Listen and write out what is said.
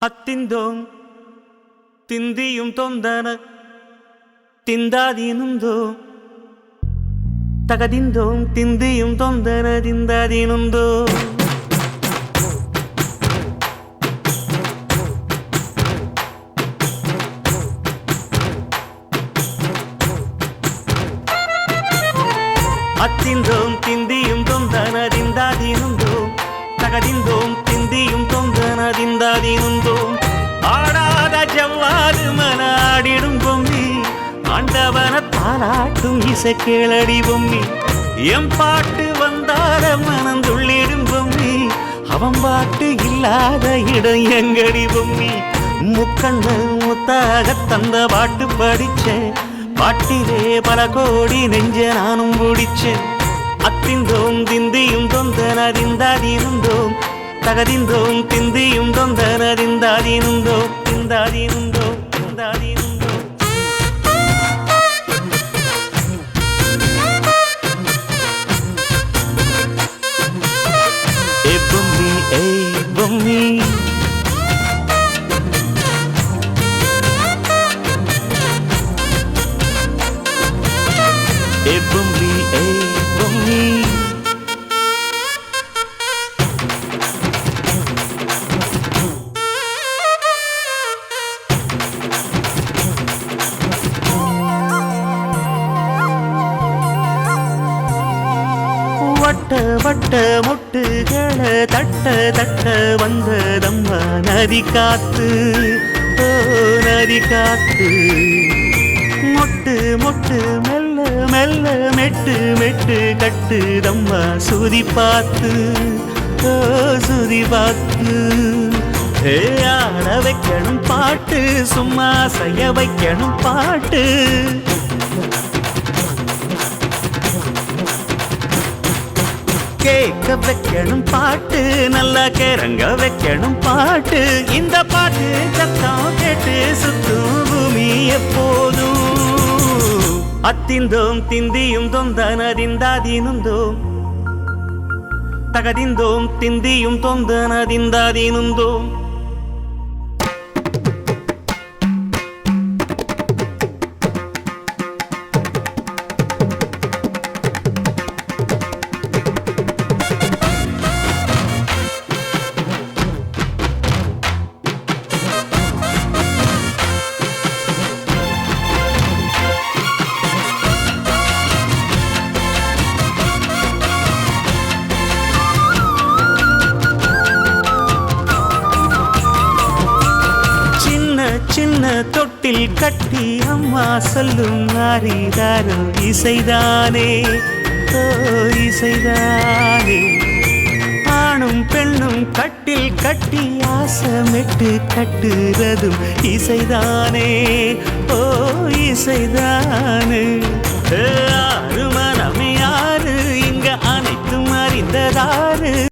அத்திந்தோம் திந்தியும் தொந்தன திந்தாதீனுந்தோ தகதிந்தோம் திந்தியும் தொந்தன திந்தாதீனுந்தோ அத்திந்தோம் திந்தியும் தொந்தன திந்தாதீனுந்தோ தகதிந்தோம் திந்தியும் தொந்தன திந்தாதீனுந்தோ ஆடாத ஜவ்வாது மனாடிடும் பொம்மி ஆண்டவன தாலாட்டும் இசை கேளடி பொம்மி எம் பாட்டு வந்தார மனந்துள்ளிடும் பொம்மி அவன் பாட்டு இல்லாத இடம் எங்கடி பொம்மி முக்கண்ணு முத்தாக தந்த பாட்டு படிச்சேன் பாட்டிலே பல கோடி நெஞ்ச நானும் பிடிச்சேன் அத்திந்தோம் திந்தியும் தொந்தன திந்தாதீனுந்தோம் தகதிந்தோம் திந்தியும் தொந்தன திந்தாதீனுந்தோம் திந்தாதீனுந்தோம் திந்தாதீனுந்தோம் ஏ பொம்மி ஏ பொம்மி ஏ பொம்மி ஏ பொம்மி வட்ட வட்ட முட்டுகள தட்ட தட்ட வந்ததம்மா நதி காத்து ஓ நதி காத்து மொட்டு மொட்டு மெல்ல மெல்ல மெட்டு மெட்டு கட்டுதம்மா சுதி பார்த்து ஓ சுதி பார்த்து ஆட வைக்கணும் பாட்டு சும்மா செய்ய வைக்கணும் பாட்டு கேட்க வைக்கணும் பாட்டு நல்லா கேரங்க வைக்கணும் பாட்டு இந்த பாட்டு சத்தம் கேட்டு சுத்தும் பூமி எப்போதும் அத்திந்தோம் திந்தியும் தொந்தன திந்தாதீனுந்தோம் தகதிந்தோம் திந்தியும் தொந்தன திந்தாதீனுந்தோம் சின்ன தொட்டில் கட்டி அம்மா சொல்லும் நாரிதாரோ இசைதானே ஓ இசைதானே ஆணும் பெண்ணும் கட்டில் கட்டி ஆசமிட்டு கட்டுறதும் இசைதானே ஓ இசைதானே